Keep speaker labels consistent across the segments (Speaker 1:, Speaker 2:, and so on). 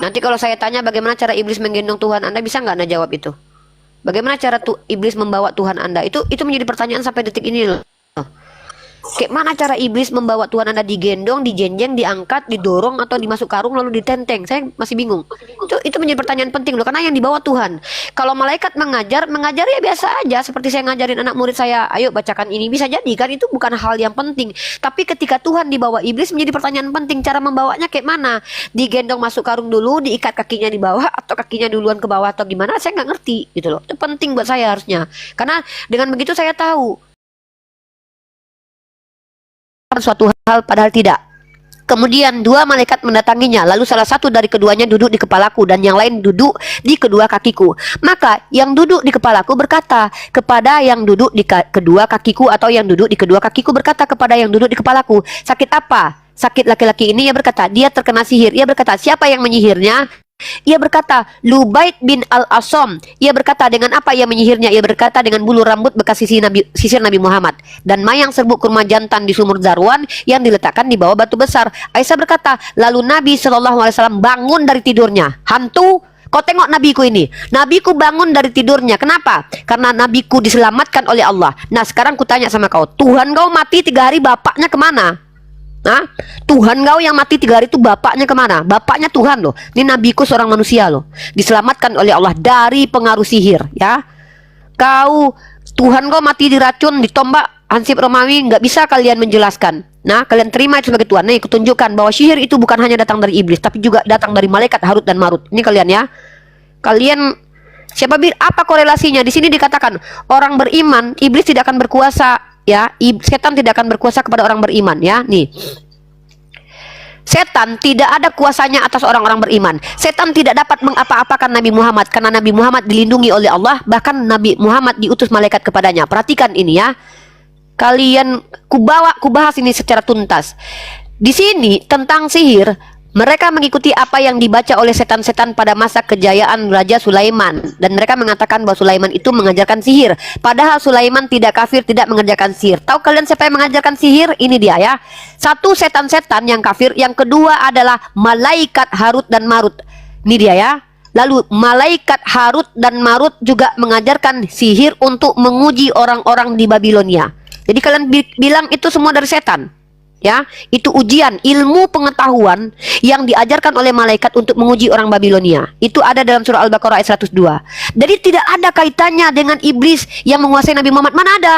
Speaker 1: Nanti kalau saya tanya bagaimana cara iblis menggendong Tuhan Anda, bisa nggak Anda jawab itu? Bagaimana cara iblis membawa Tuhan Anda? Itu menjadi pertanyaan sampai detik ini loh. Kayak mana cara iblis membawa Tuhan Anda digendong, dijenjeng, diangkat, didorong, atau dimasuk karung lalu ditenteng? Saya masih bingung. Itu menjadi pertanyaan penting loh, karena yang dibawa Tuhan. Kalau malaikat mengajar ya biasa aja, seperti saya ngajarin anak murid saya, ayo bacakan ini, bisa jadi kan, itu bukan hal yang penting. Tapi ketika Tuhan dibawa iblis, menjadi pertanyaan penting, cara membawanya kayak mana? Digendong masuk karung dulu, diikat kakinya di bawah, atau kakinya duluan ke bawah, atau gimana? Saya nggak ngerti gitu loh. Itu penting buat saya harusnya, karena dengan begitu saya tahu suatu hal padahal tidak. Kemudian dua malaikat mendatanginya, lalu salah satu dari keduanya duduk di kepalaku dan yang lain duduk di kedua kakiku. Maka yang duduk di kepalaku berkata kepada yang duduk di kedua kakiku, atau yang duduk di kedua kakiku berkata kepada yang duduk di kepalaku, sakit apa? Sakit laki-laki ini. Ia berkata, dia terkena sihir. Ia berkata, siapa yang menyihirnya? Ia berkata, Lubaid bin Al-Asom. Ia berkata, dengan apa ia menyihirnya? Ia berkata, dengan bulu rambut bekas sisir Nabi Muhammad dan mayang serbuk kurma jantan di sumur Zarwan yang diletakkan di bawah batu besar. Aisyah berkata, lalu Nabi SAW bangun dari tidurnya. Hantu, kau tengok nabiku ini. Nabiku bangun dari tidurnya. Kenapa? Karena nabiku diselamatkan oleh Allah. Nah sekarang kutanya sama kau, Tuhan kau mati 3 hari, bapaknya kemana? Nah, Tuhan kau yang mati 3 hari itu bapaknya kemana? Bapaknya Tuhan loh. Ini nabiku seorang manusia loh, diselamatkan oleh Allah dari pengaruh sihir ya. Tuhan kau mati diracun, ditombak Hansip Romawi, nggak bisa kalian menjelaskan. Nah, kalian terima itu sebagai Tuhan. Nih, kutunjukkan bahwa sihir itu bukan hanya datang dari iblis, tapi juga datang dari malaikat Harut dan Marut. Ini kalian ya. Kalian apa korelasinya? Di sini dikatakan orang beriman, iblis tidak akan berkuasa. Ya, setan tidak akan berkuasa kepada orang beriman ya. Nih, setan tidak ada kuasanya atas orang-orang beriman. Setan tidak dapat mengapa-apakan Nabi Muhammad, karena Nabi Muhammad dilindungi oleh Allah. Bahkan Nabi Muhammad diutus malaikat kepadanya. Perhatikan ini ya. Kalian kubahas ini secara tuntas. Di sini tentang sihir, mereka mengikuti apa yang dibaca oleh setan-setan pada masa kejayaan Raja Sulaiman, dan mereka mengatakan bahwa Sulaiman itu mengajarkan sihir. Padahal Sulaiman tidak kafir, tidak mengerjakan sihir. Tahu kalian siapa yang mengajarkan sihir? Ini dia ya. Satu, setan-setan yang kafir. Yang kedua adalah malaikat Harut dan Marut. Ini dia ya. Lalu malaikat Harut dan Marut juga mengajarkan sihir untuk menguji orang-orang di Babilonia. Jadi kalian bilang itu semua dari setan. Ya, itu ujian ilmu pengetahuan yang diajarkan oleh malaikat untuk menguji orang Babilonia. Itu ada dalam surah Al-Baqarah ayat 102. Jadi tidak ada kaitannya dengan iblis yang menguasai Nabi Muhammad. Mana ada?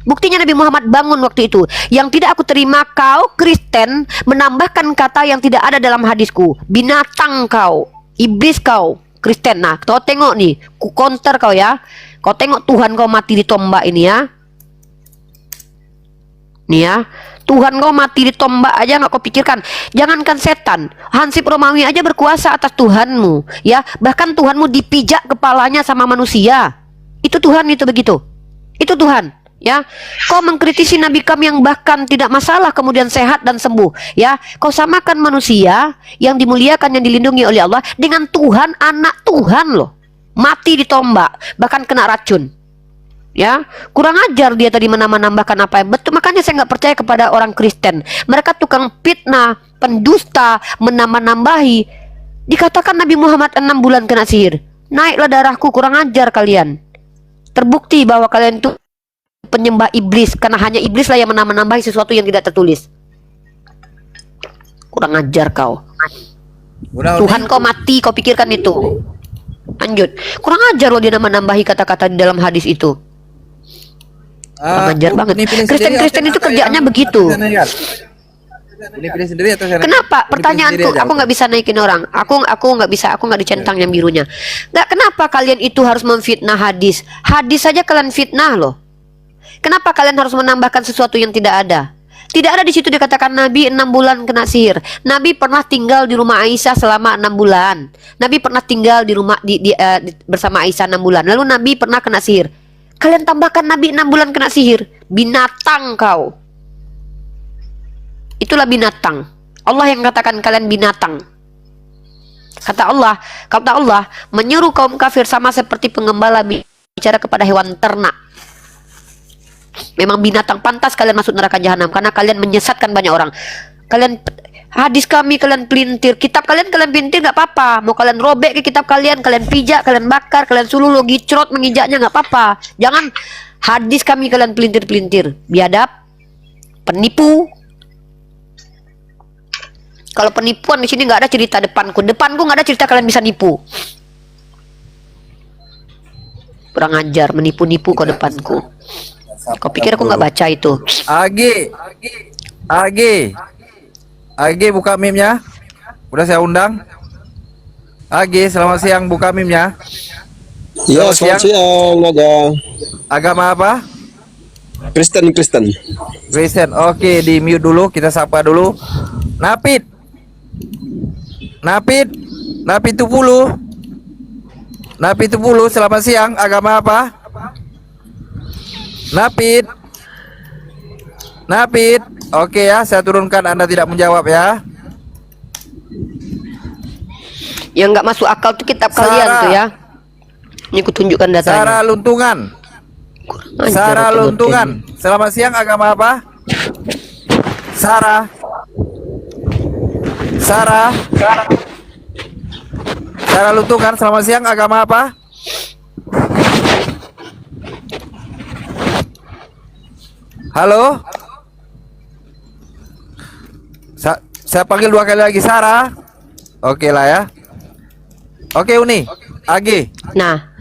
Speaker 1: Buktinya Nabi Muhammad bangun waktu itu. Yang tidak aku terima, kau Kristen menambahkan kata yang tidak ada dalam hadisku. Binatang kau, iblis kau, Kristen. Nah, kau tengok nih, ku counter kau ya. Kau tengok Tuhan kau mati ditombak ini ya. Nih ya. Tuhan kau mati ditombak aja nggak kau pikirkan. Jangankan setan, Hansip Romawi aja berkuasa atas Tuhanmu ya. Bahkan Tuhanmu dipijak kepalanya sama manusia. Itu Tuhan, itu begitu. Itu Tuhan ya. Kau mengkritisi Nabi kami yang bahkan tidak masalah kemudian sehat dan sembuh ya. Kau samakan manusia yang dimuliakan, yang dilindungi oleh Allah dengan Tuhan, anak Tuhan loh, mati ditombak, bahkan kena racun. Ya, kurang ajar dia tadi menambahkan apa yang betul. Makanya saya nggak percaya kepada orang Kristen. Mereka tukang fitnah, pendusta, menambah-nambahi. Dikatakan Nabi Muhammad 6 bulan kena sihir. Naiklah darahku, kurang ajar kalian. Terbukti bahwa kalian itu penyembah iblis, karena hanya iblis lah yang menambah-nambahi sesuatu yang tidak tertulis. Kurang ajar kau. Tuhan kau mati, kau pikirkan itu. Lanjut. Kurang ajar loh dia menambahi kata-kata di dalam hadis itu. Ajar banget. Kristen itu kerjaannya begitu.
Speaker 2: Ini pilih sendiri atau
Speaker 1: kenapa? Pertanyaanku, aku nggak bisa naikin orang. Aku nggak bisa. Aku nggak dicentang yang birunya. Nggak, kenapa kalian itu harus memfitnah hadis? Hadis saja kalian fitnah loh. Kenapa kalian harus menambahkan sesuatu yang tidak ada? Tidak ada di situ dikatakan Nabi 6 bulan kena sihir. Nabi pernah tinggal di rumah Aisyah selama 6 bulan. Nabi pernah tinggal di rumah bersama Aisyah 6 bulan. Lalu Nabi pernah kena sihir. Kalian tambahkan Nabi 6 bulan kena sihir. Binatang kau. Itulah binatang. Allah yang katakan kalian binatang. Kata Allah menyuruh kaum kafir sama seperti pengembala bicara kepada hewan ternak. Memang binatang, pantas kalian masuk neraka jahanam karena kalian menyesatkan banyak orang. Kalian Hadis kami kalian pelintir, kitab kalian pelintir nggak apa-apa. Mau kalian robek ke kitab kalian pijak, kalian bakar, kalian suluh lo gicrot menginjaknya nggak apa-apa. Jangan hadis kami kalian pelintir-pelintir, biadab, penipu. Kalau penipuan di sini nggak ada cerita depanku nggak ada cerita kalian bisa nipu. Kurang ajar menipu-nipu ke depanku. Kau pikir aku nggak baca itu?
Speaker 2: Agi buka mimnya. Udah saya undang. Agi, selamat siang, buka mimnya.
Speaker 3: Ya, selamat siang, Naga.
Speaker 2: Agama apa?
Speaker 3: Kristen.
Speaker 2: Kristen. Oke, di mute dulu, kita sapa dulu. Napit Tupulu. Napit Tupulu, selamat siang, agama apa? Napit. Oke ya, saya turunkan, Anda tidak menjawab ya.
Speaker 1: Yang nggak masuk akal tuh kitab kalian tuh ya. Ini aku tunjukkan datanya.
Speaker 2: Sarah Luntungan. Selamat siang, agama apa? Sarah Luntungan, selamat siang, agama apa? Halo? Saya panggil 2 kali lagi, Sarah. Oke lah ya. Oke, Uni. Agi.
Speaker 1: Nah,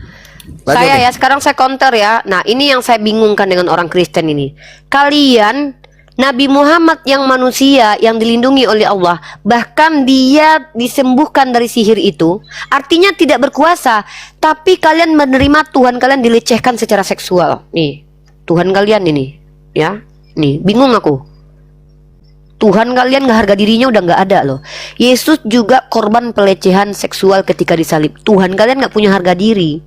Speaker 2: Lanjut
Speaker 1: saya
Speaker 2: nih.
Speaker 1: ya sekarang saya counter ya. Nah, ini yang saya bingungkan dengan orang Kristen ini. Kalian Nabi Muhammad yang manusia yang dilindungi oleh Allah, bahkan dia disembuhkan dari sihir itu, artinya tidak berkuasa, tapi kalian menerima Tuhan kalian dilecehkan secara seksual. Nih, Tuhan kalian ini, ya. Nih, bingung aku. Tuhan kalian nggak harga dirinya udah nggak ada loh. Yesus juga korban pelecehan seksual ketika disalib. Tuhan kalian nggak punya harga diri.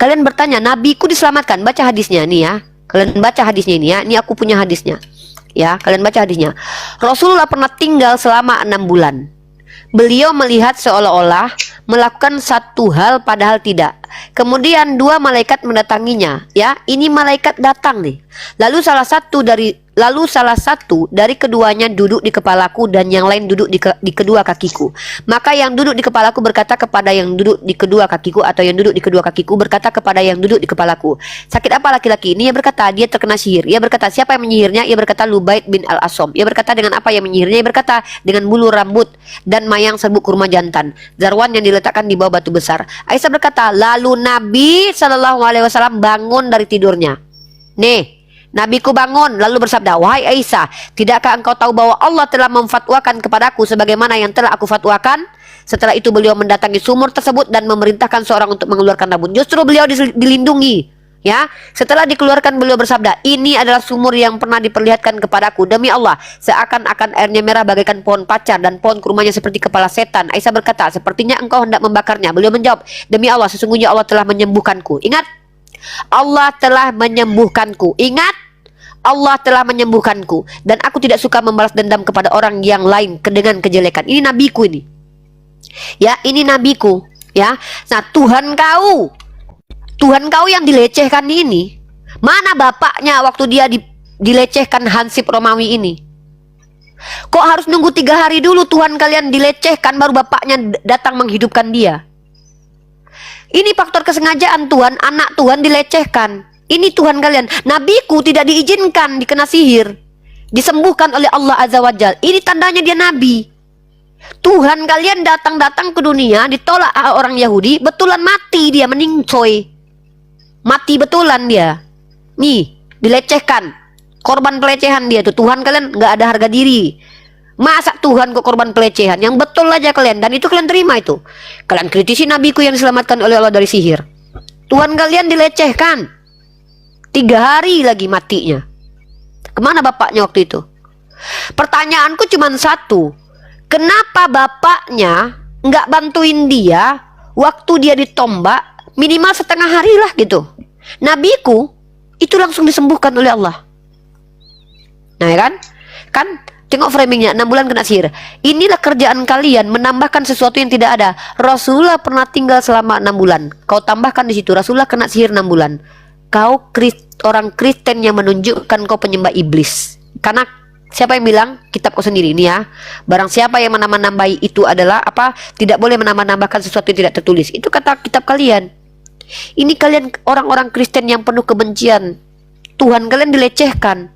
Speaker 1: Kalian bertanya, nabiku diselamatkan. Baca hadisnya nih ya. Kalian baca hadisnya ini ya. Ini aku punya hadisnya. Ya, kalian baca hadisnya. Rasulullah pernah tinggal selama 6 bulan. Beliau melihat seolah-olah melakukan satu hal padahal tidak. Kemudian 2 malaikat mendatanginya. Ya, ini malaikat datang nih. Lalu salah satu dari keduanya duduk di kepalaku dan yang lain duduk di kedua kakiku. Maka yang duduk di kepalaku berkata kepada yang duduk di kedua kakiku, atau yang duduk di kedua kakiku berkata kepada yang duduk di kepalaku, sakit apa laki-laki ini? Ia berkata, dia terkena sihir. Ia berkata, siapa yang menyihirnya? Ia berkata, Lubaid bin Al-Asom. Ia berkata, dengan apa yang menyihirnya? Ia berkata, dengan bulu rambut dan mayang serbuk kurma jantan, zarwan yang diletakkan di bawah batu besar. Aisyah berkata, lalu Nabi SAW bangun dari tidurnya. Nih, Nabiku bangun lalu bersabda, wahai Aisyah, tidakkah engkau tahu bahwa Allah telah memfatwakan kepadaku sebagaimana yang telah aku fatwakan? Setelah itu beliau mendatangi sumur tersebut dan memerintahkan seorang untuk mengeluarkan rabun. Justru beliau dilindungi. Ya, setelah dikeluarkan beliau bersabda, ini adalah sumur yang pernah diperlihatkan kepadaku. Demi Allah, seakan-akan airnya merah bagaikan pohon pacar dan pohon kurmanya seperti kepala setan. Aisyah berkata, sepertinya engkau hendak membakarnya. Beliau menjawab, demi Allah, sesungguhnya Allah telah menyembuhkanku. Ingat, Allah telah menyembuhkanku. Ingat, Allah telah menyembuhkanku dan aku tidak suka membalas dendam kepada orang yang lain dengan kejelekan. Ini nabiku ini. Ya, ini nabiku, ya. Nah, Tuhan kau yang dilecehkan ini, mana bapaknya waktu dia dilecehkan Hansip Romawi ini? Kok harus nunggu 3 hari dulu Tuhan kalian dilecehkan baru bapaknya datang menghidupkan dia? Ini faktor kesengajaan Tuhan, anak Tuhan dilecehkan. Ini Tuhan kalian. Nabiku tidak diizinkan dikena sihir, disembuhkan oleh Allah Azza wa Jal. Ini tandanya dia nabi. Tuhan kalian datang ke dunia, ditolak orang Yahudi, betulan mati dia, meningcoy. Mati betulan dia. Nih, dilecehkan. Korban pelecehan dia tuh. Tuhan kalian nggak ada harga diri. Masa Tuhan kok korban pelecehan? Yang betul aja kalian, dan itu kalian terima itu. Kalian kritisi nabiku yang diselamatkan oleh Allah dari sihir. Tuhan kalian dilecehkan. 3 hari lagi matinya. Kemana bapaknya waktu itu? Pertanyaanku cuma satu. Kenapa bapaknya nggak bantuin dia waktu dia ditombak minimal setengah hari lah gitu? Nabiku itu langsung disembuhkan oleh Allah. Nah ya kan? Kan tengok framingnya, 6 bulan kena sihir. Inilah kerjaan kalian, menambahkan sesuatu yang tidak ada. Rasulullah pernah tinggal selama 6 bulan. Kau tambahkan di situ, Rasulullah kena sihir 6 bulan. Kau orang Kristen yang menunjukkan kau penyembah iblis. Karena Siapa yang bilang? Kitab kau sendiri ini ya. Barang siapa yang menambah-nambahi itu adalah apa? Tidak boleh menambah-nambahkan sesuatu yang tidak tertulis. Itu kata kitab kalian. Ini kalian orang-orang Kristen yang penuh kebencian. Tuhan kalian dilecehkan.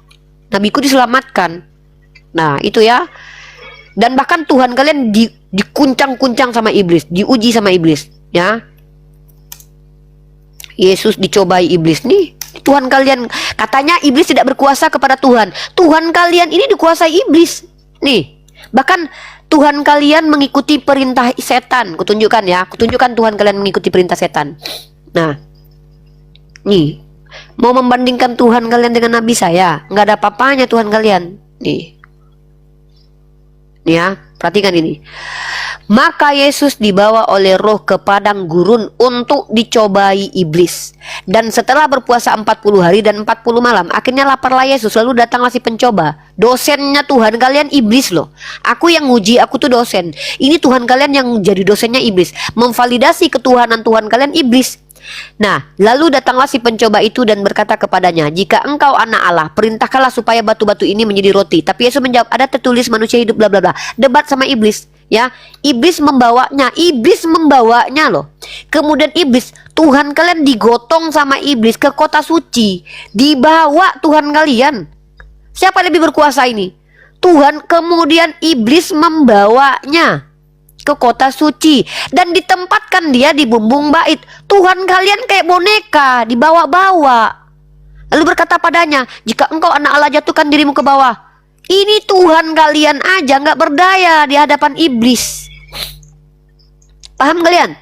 Speaker 1: Nabiku diselamatkan. Nah, itu ya. Dan bahkan Tuhan kalian dikuncang-kuncang sama iblis, diuji sama iblis, ya. Yesus dicobai iblis nih. Tuhan kalian, katanya iblis tidak berkuasa kepada Tuhan. Tuhan kalian ini dikuasai iblis. Nih, bahkan Tuhan kalian mengikuti perintah setan. Kutunjukkan ya, kutunjukkan Tuhan kalian mengikuti perintah setan. Nah, nih, mau membandingkan Tuhan kalian dengan nabi saya, nggak ada apa-apanya Tuhan kalian. Nih ya, perhatikan ini. Maka Yesus dibawa oleh roh ke padang gurun untuk dicobai iblis. Dan setelah berpuasa 40 hari dan 40 malam, akhirnya laparlah Yesus. Lalu datanglah si pencoba. Dosennya Tuhan kalian iblis loh. Aku yang nguji, aku tuh dosen. Ini Tuhan kalian yang jadi dosennya iblis. Memvalidasi ketuhanan Tuhan kalian iblis. Nah, lalu datanglah si pencoba itu dan berkata kepadanya, jika engkau anak Allah, perintahkanlah supaya batu-batu ini menjadi roti. Tapi Yesus menjawab, ada tertulis manusia hidup bla bla bla. Debat sama iblis, ya. Iblis membawanya loh. Kemudian iblis, Tuhan kalian digotong sama iblis ke kota suci, dibawa Tuhan kalian. Siapa lebih berkuasa ini? Tuhan, kemudian iblis membawanya ke kota suci dan ditempatkan dia di bumbung bait. Tuhan kalian kayak boneka, dibawa-bawa. Lalu berkata padanya, jika engkau anak Allah, jatuhkan dirimu ke bawah. Ini Tuhan kalian aja nggak berdaya di hadapan iblis. Paham kalian?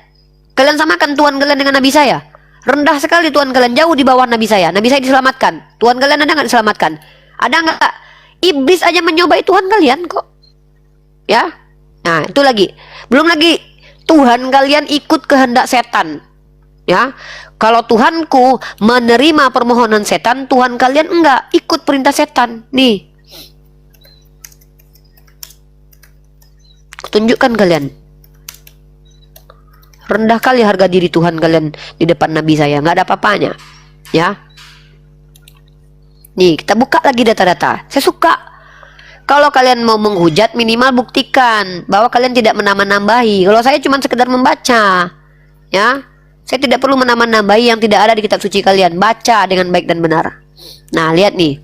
Speaker 1: Kalian samakan Tuhan kalian dengan nabi saya. Rendah sekali Tuhan kalian, jauh di bawah nabi saya. Nabi saya diselamatkan. Tuhan kalian ada nggak diselamatkan? Ada nggak? Iblis aja menyobai Tuhan kalian kok. Ya. Nah, itu lagi. Belum lagi Tuhan kalian ikut kehendak setan. Ya. Kalau Tuhanku menerima permohonan setan, Tuhan kalian enggak ikut perintah setan. Nih. Tunjukkan kalian. Rendah kali harga diri Tuhan kalian di depan nabi saya, nggak ada apa-apanya. Ya. Nih, kita buka lagi data-data. Saya suka. Kalau kalian mau menghujat, minimal buktikan bahwa kalian tidak menambah-nambahi. Kalau saya cuma sekedar membaca, ya, saya tidak perlu menambah-nambahi yang tidak ada di kitab suci kalian. Baca dengan baik dan benar. Nah, lihat nih.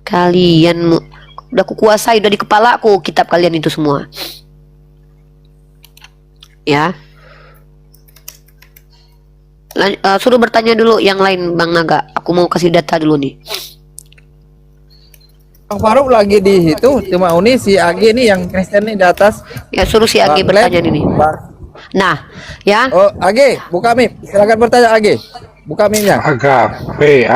Speaker 1: Kalian udah kukuasai, udah di kepalaku kitab kalian itu semua. Ya. Suruh bertanya dulu yang lain, Bang Naga. Aku mau kasih data dulu nih.
Speaker 2: Bang Faruk lagi di situ, cuma Uni si Agi nih yang Kristen nih di atas.
Speaker 1: Ya, suruh si Agi bertanya nih. Nah, ya.
Speaker 2: Oh, Agi, buka mic. Silakan bertanya Agi. Buka mic-nya.
Speaker 4: Agape.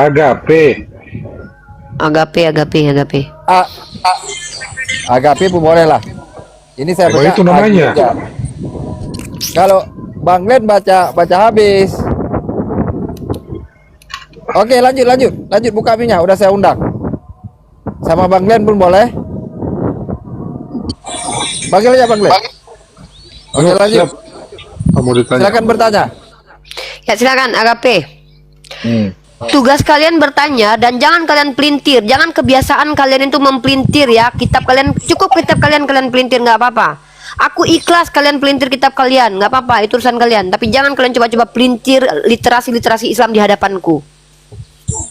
Speaker 2: Agape pun boleh lah. Ini saya
Speaker 4: Oh,
Speaker 2: baca
Speaker 4: itu namanya.
Speaker 2: Agi aja. Kalau Bang Glenn baca habis. Oke, lanjut buka mic-nya. Udah saya undang. Sama Bang Glenn pun boleh. Panggil aja Bang Glenn. Oke, lanjut.
Speaker 4: Kamu ditanya.
Speaker 2: Silakan bertanya.
Speaker 1: Ya, silakan Agape. Tugas kalian bertanya dan jangan kalian pelintir. Jangan kebiasaan kalian itu mempelintir ya. Kitab kalian cukup, kitab kalian pelintir nggak apa-apa. Aku ikhlas kalian pelintir kitab kalian, nggak apa-apa, itu urusan kalian. Tapi jangan kalian coba-coba pelintir literasi Islam di hadapanku.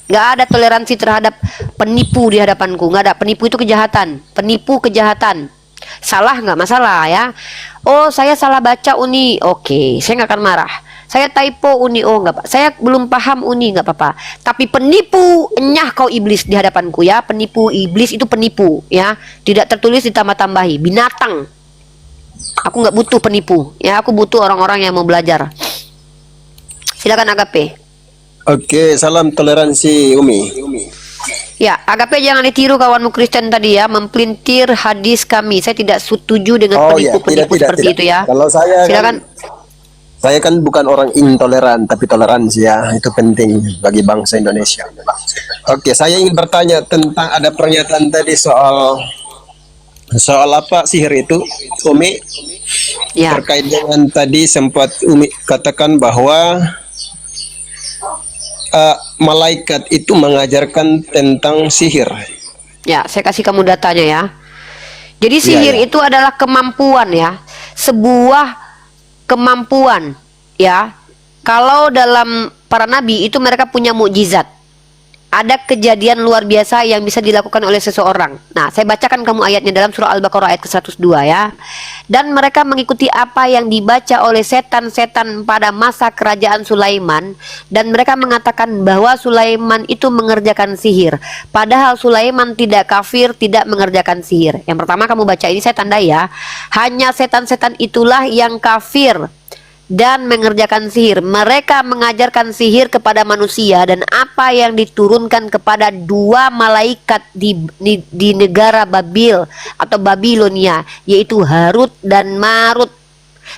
Speaker 1: Nggak ada toleransi terhadap penipu di hadapanku. Nggak ada. Penipu itu kejahatan. Penipu kejahatan. Salah nggak masalah ya. Oh, saya salah baca Uni. Oke, saya nggak akan marah. Saya typo Uni. Oh, nggak apa. Saya belum paham Uni. Nggak apa-apa. Tapi penipu, enyah kau iblis di hadapanku ya. Penipu, iblis itu penipu ya. Tidak tertulis ditambah-tambahi. Binatang. Aku nggak butuh penipu ya. Aku butuh orang-orang yang mau belajar. Silakan Agape.
Speaker 3: Oke, salam toleransi Umi.
Speaker 1: Ya, Agape jangan ditiru kawanmu Kristen tadi ya, mempelintir hadis kami. Saya tidak setuju dengan penipu-penipu seperti itu ya.
Speaker 3: Kalau saya
Speaker 1: silakan.
Speaker 3: Saya kan bukan orang intoleran, tapi toleransi ya, itu penting bagi bangsa Indonesia. Oke, saya ingin bertanya tentang ada pernyataan tadi soal apa sihir itu, Umi?
Speaker 1: Ya.
Speaker 3: Terkait dengan tadi sempat Umi katakan bahwa malaikat itu mengajarkan tentang sihir.
Speaker 1: Ya, saya kasih kamu datanya ya. Jadi sihir
Speaker 3: iya.
Speaker 1: itu adalah kemampuan ya, sebuah kemampuan ya. Kalau dalam para nabi itu mereka punya mukjizat. Ada kejadian luar biasa yang bisa dilakukan oleh seseorang. Nah, saya bacakan kamu ayatnya dalam surah Al-Baqarah ayat ke-102 ya. Dan mereka mengikuti apa yang dibaca oleh setan-setan pada masa kerajaan Sulaiman, dan mereka mengatakan bahwa Sulaiman itu mengerjakan sihir. Padahal Sulaiman tidak kafir, tidak mengerjakan sihir. Yang pertama kamu baca ini saya tandai ya. Hanya setan-setan itulah yang kafir dan mengerjakan sihir. Mereka mengajarkan sihir kepada manusia, dan apa yang diturunkan kepada dua malaikat di negara Babil atau Babilonia, yaitu Harut dan Marut.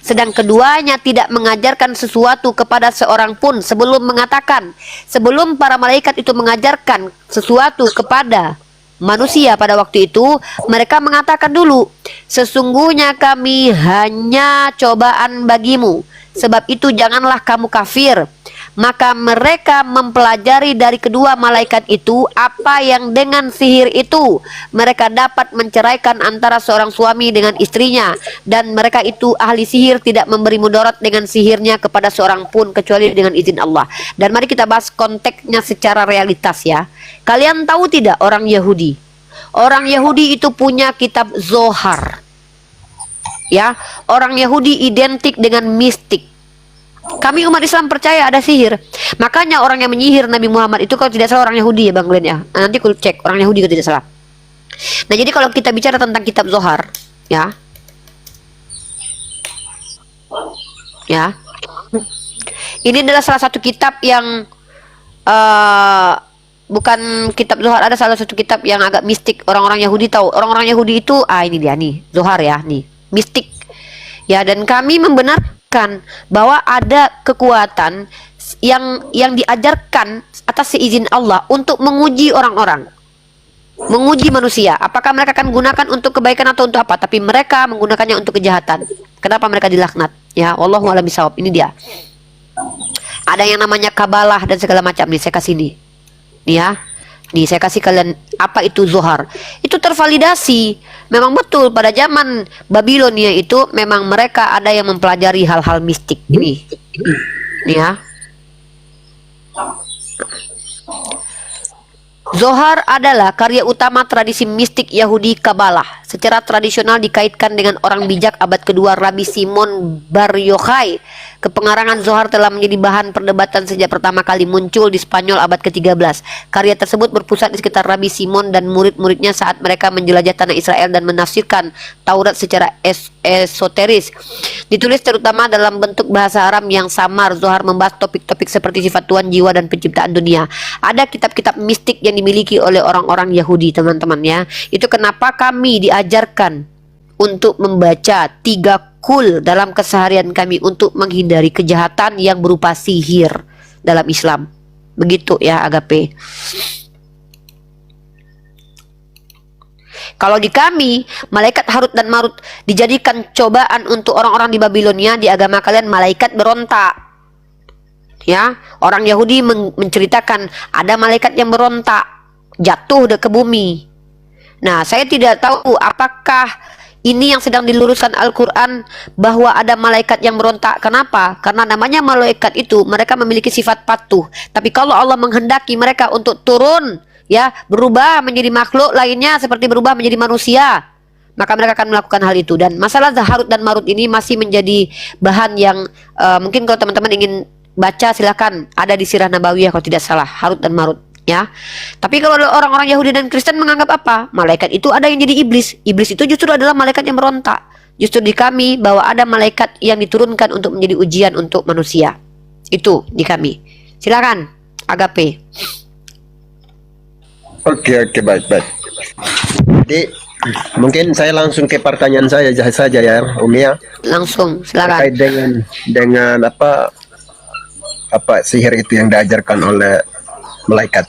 Speaker 1: Sedang keduanya tidak mengajarkan sesuatu kepada seorang pun sebelum mengatakan, sebelum para malaikat itu mengajarkan sesuatu kepada manusia pada waktu itu, mereka mengatakan dulu, sesungguhnya kami hanya cobaan bagimu, sebab itu janganlah kamu kafir. Maka mereka mempelajari dari kedua malaikat itu apa yang dengan sihir itu mereka dapat menceraikan antara seorang suami dengan istrinya, dan mereka itu ahli sihir tidak memberi mudarat dengan sihirnya kepada seorang pun kecuali dengan izin Allah. Dan mari kita bahas konteksnya secara realitas ya. Kalian tahu tidak orang Yahudi? Orang Yahudi itu punya kitab Zohar. Ya, orang Yahudi identik dengan mistik. Kami umat Islam percaya ada sihir. Makanya orang yang menyihir Nabi Muhammad itu kalau tidak salah orang Yahudi ya Bang Glenn ya. Nanti aku cek orang Yahudi kalau tidak salah. Nah, jadi kalau kita bicara tentang kitab Zohar, ya. Ya. Ini adalah salah satu kitab yang bukan kitab Zohar, ada salah satu kitab yang agak mistik. Orang-orang Yahudi tahu. Orang-orang Yahudi itu ini dia nih, Zohar ya, nih, mistik. Ya, dan kami membenarkan bahwa ada kekuatan yang diajarkan atas seizin Allah untuk menguji orang-orang, menguji manusia. Apakah mereka akan gunakan untuk kebaikan atau untuk apa? Tapi mereka menggunakannya untuk kejahatan. Kenapa mereka dilaknat? Ya, wallahu a'lam bishawab. Ini dia. Ada yang namanya kabalah dan segala macam nih, saya kasih nih. Nih ya. Nih saya kasih kalian apa itu Zohar. Itu tervalidasi. Memang betul pada zaman Babilonia itu memang mereka ada yang mempelajari hal-hal mistik. Ini ya. Zohar adalah karya utama tradisi mistik Yahudi Kabalah. Secara tradisional dikaitkan dengan orang bijak abad kedua Rabi Simon Bar Yochai. Kepengarangan Zohar telah menjadi bahan perdebatan sejak pertama kali muncul di Spanyol abad ke-13. Karya tersebut berpusat di sekitar Rabi Simon dan murid-muridnya saat mereka menjelajah tanah Israel dan menafsirkan Taurat secara esoteris. Ditulis terutama dalam bentuk bahasa Aram yang samar, Zohar membahas topik-topik seperti sifat Tuhan, jiwa, dan penciptaan dunia. Ada kitab-kitab mistik yang dimiliki oleh orang-orang Yahudi, teman-teman ya. Itu kenapa kami diajarkan untuk membaca 3 kul dalam keseharian kami untuk menghindari kejahatan yang berupa sihir dalam Islam. Begitu ya, Agape. Kalau di kami, malaikat Harut dan Marut dijadikan cobaan untuk orang-orang di Babilonia. Di agama kalian malaikat berontak. Ya, orang Yahudi menceritakan ada malaikat yang berontak, jatuh ke bumi. Nah, saya tidak tahu apakah ini yang sedang diluruskan Al-Quran bahwa ada malaikat yang berontak. Kenapa? Karena namanya malaikat itu mereka memiliki sifat patuh. Tapi kalau Allah menghendaki mereka untuk turun, ya, berubah menjadi makhluk lainnya seperti berubah menjadi manusia, maka mereka akan melakukan hal itu. Dan masalah Harut dan Marut ini masih menjadi bahan yang mungkin kalau teman-teman ingin baca silakan, ada di Sirah Nabawiyah kalau tidak salah, Harut dan Marut. Ya, tapi kalau orang-orang Yahudi dan Kristen menganggap apa? Malaikat itu ada yang jadi iblis. Iblis itu justru adalah malaikat yang berontak. Justru di kami bahwa ada malaikat yang diturunkan untuk menjadi ujian untuk manusia. Itu di kami. Silakan, Agape.
Speaker 3: Oke, baik. Jadi mungkin saya langsung ke pertanyaan saya saja ya, Umi ya.
Speaker 1: Langsung, silakan.
Speaker 3: Terkait dengan apa sihir itu yang diajarkan oleh malaikat.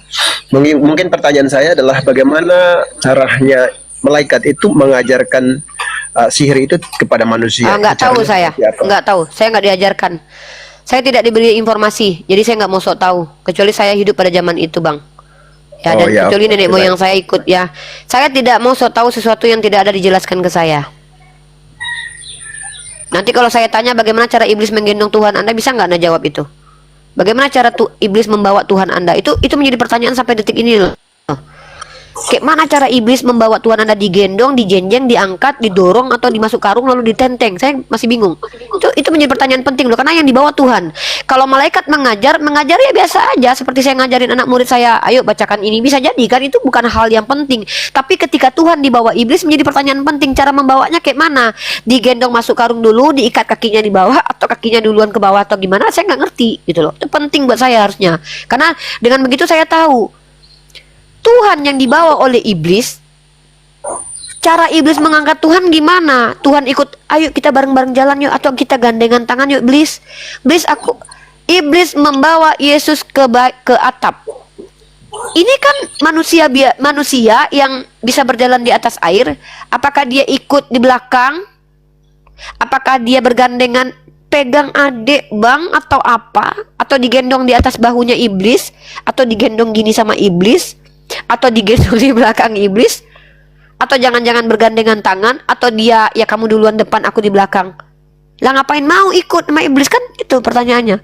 Speaker 3: Mungkin pertanyaan saya adalah bagaimana caranya malaikat itu mengajarkan sihir itu kepada manusia?
Speaker 1: Enggak tahu saya. Enggak tahu. Saya enggak diajarkan. Saya tidak diberi informasi. Jadi saya enggak mau sok tahu. Kecuali saya hidup pada zaman itu, Bang. Ya,
Speaker 3: Oh,
Speaker 1: dan
Speaker 3: ya,
Speaker 1: kecuali
Speaker 3: oke,
Speaker 1: nenek
Speaker 3: oke,
Speaker 1: moyang
Speaker 3: baik.
Speaker 1: saya ikut ya. Saya tidak mau tahu sesuatu yang tidak ada dijelaskan ke saya. Nanti kalau saya tanya bagaimana cara iblis menggendong Tuhan Anda, bisa nggak Anda jawab itu? Bagaimana cara iblis membawa Tuhan Anda? Itu menjadi pertanyaan sampai detik ini loh. Kayak mana cara iblis membawa Tuhan Anda digendong, dijenjeng, diangkat, didorong atau dimasuk karung lalu ditenteng? Saya masih bingung. Itu menjadi pertanyaan penting loh, karena yang dibawa Tuhan. Kalau malaikat mengajar ya biasa aja, seperti saya ngajarin anak murid saya, ayo bacakan ini, bisa jadi kan itu bukan hal yang penting. Tapi ketika Tuhan dibawa iblis menjadi pertanyaan penting, cara membawanya kayak mana? Digendong masuk karung dulu, diikat kakinya di bawah atau kakinya duluan ke bawah atau gimana? Saya nggak ngerti gitu loh. Itu penting buat saya harusnya. Karena dengan begitu saya tahu Tuhan yang dibawa oleh iblis, cara iblis mengangkat Tuhan gimana? Tuhan ikut, ayo kita bareng-bareng jalan yuk, atau kita gandengan tangan yuk iblis. Iblis membawa Yesus ke atap. Ini kan manusia yang bisa berjalan di atas air. Apakah dia ikut di belakang? Apakah dia bergandengan pegang adik bang atau apa? Atau digendong di atas bahunya iblis? Atau digendong gini sama iblis? Atau digendong di belakang iblis, atau jangan-jangan bergandengan tangan, atau dia ya kamu duluan depan aku di belakang. Lah ngapain mau ikut sama iblis kan? Itu pertanyaannya.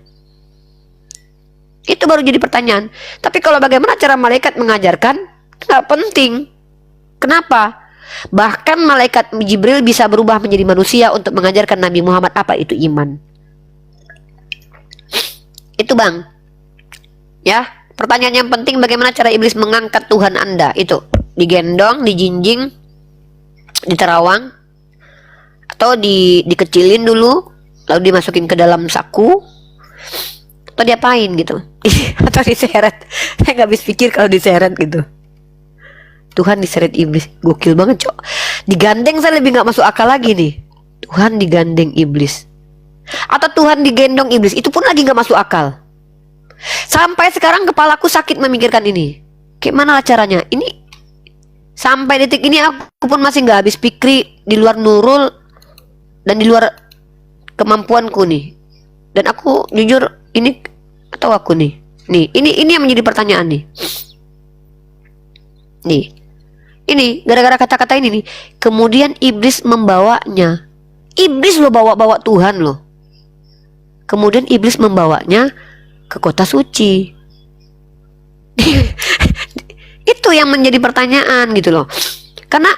Speaker 1: Itu baru jadi pertanyaan. Tapi kalau bagaimana cara malaikat mengajarkan, nggak penting. Kenapa? Bahkan malaikat Jibril bisa berubah menjadi manusia untuk mengajarkan Nabi Muhammad apa itu iman. Itu bang, ya. Pertanyaan yang penting, bagaimana cara iblis mengangkat Tuhan Anda? Itu digendong, dijinjing, diterawang, atau dikecilin dulu, lalu dimasukin ke dalam saku, atau diapain gitu, atau diseret. Saya nggak habis pikir kalau diseret gitu. Tuhan diseret iblis, gokil banget cok. Digandeng saya lebih nggak masuk akal lagi nih. Tuhan digandeng iblis, atau Tuhan digendong iblis, itu pun lagi nggak masuk akal. Sampai sekarang kepalaku sakit memikirkan ini. Gimana caranya? Ini sampai detik ini aku pun masih nggak habis pikir, di luar nurul dan di luar kemampuanku nih. Dan aku jujur ini atau aku nih. Nih, ini yang menjadi pertanyaan nih. Nih. Ini gara-gara kata-kata ini nih. Kemudian iblis membawanya. Iblis lo bawa Tuhan loh. Kemudian iblis membawanya ke kota suci. Itu yang menjadi pertanyaan gitu loh. Karena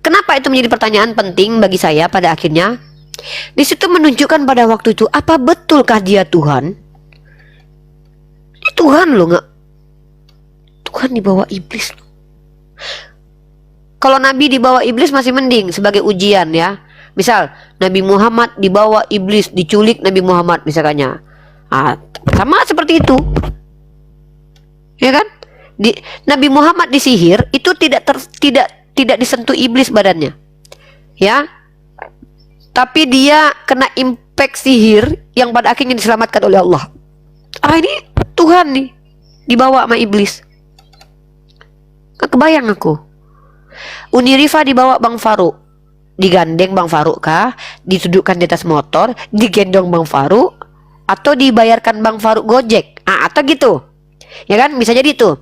Speaker 1: kenapa itu menjadi pertanyaan penting bagi saya pada akhirnya? Di situ menunjukkan pada waktu itu, apa betulkah dia Tuhan? Ini Tuhan loh, nggak? Tuhan dibawa iblis loh. Kalau Nabi dibawa iblis masih mending sebagai ujian ya. Misal Nabi Muhammad dibawa iblis, diculik Nabi Muhammad misalnya. Sama seperti itu, ya kan? Nabi Muhammad disihir itu tidak disentuh iblis badannya, ya. Tapi dia kena impact sihir yang pada akhirnya diselamatkan oleh Allah. Ini Tuhan nih dibawa sama iblis. Kebayang aku. Uni Rifa dibawa Bang Faruk, digandeng Bang Faruk kah? Didudukkan di atas motor, digendong Bang Faruk, atau dibayarkan Bang Faruk Gojek, atau gitu, ya kan, bisa jadi itu.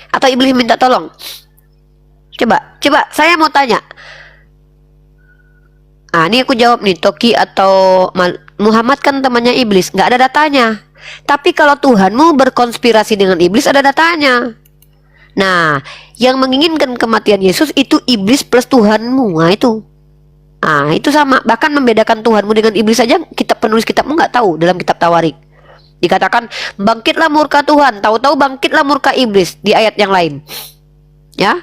Speaker 1: Atau iblis minta tolong. Coba, saya mau tanya. Ini aku jawab nih, Toki atau Muhammad kan temannya iblis, nggak ada datanya. Tapi kalau Tuhanmu berkonspirasi dengan iblis, ada datanya. Nah, yang menginginkan kematian Yesus itu iblis plus Tuhanmu, itu. Itu sama. Bahkan membedakan Tuhanmu dengan iblis saja penulis kitabmu nggak tahu dalam kitab Tawarik. Dikatakan bangkitlah murka Tuhan, tahu-tahu bangkitlah murka iblis di ayat yang lain. Ya,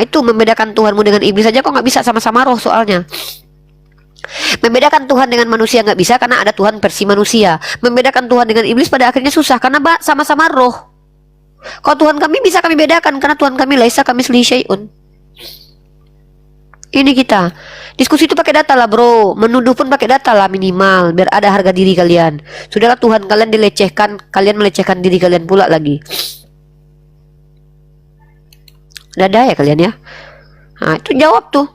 Speaker 1: itu membedakan Tuhanmu dengan iblis saja kok nggak bisa sama-sama roh soalnya. Membedakan Tuhan dengan manusia nggak bisa karena ada Tuhan versi manusia. Membedakan Tuhan dengan iblis pada akhirnya susah karena sama-sama roh. Kalau Tuhan kami bisa kami bedakan karena Tuhan kami laisa kamitslihi syai'un. Ini kita diskusi itu pakai data lah bro, menuduh pun pakai data lah minimal biar ada harga diri kalian. Sudahlah Tuhan kalian dilecehkan, kalian melecehkan diri kalian pula lagi. Dada ya kalian ya. Itu jawab tuh.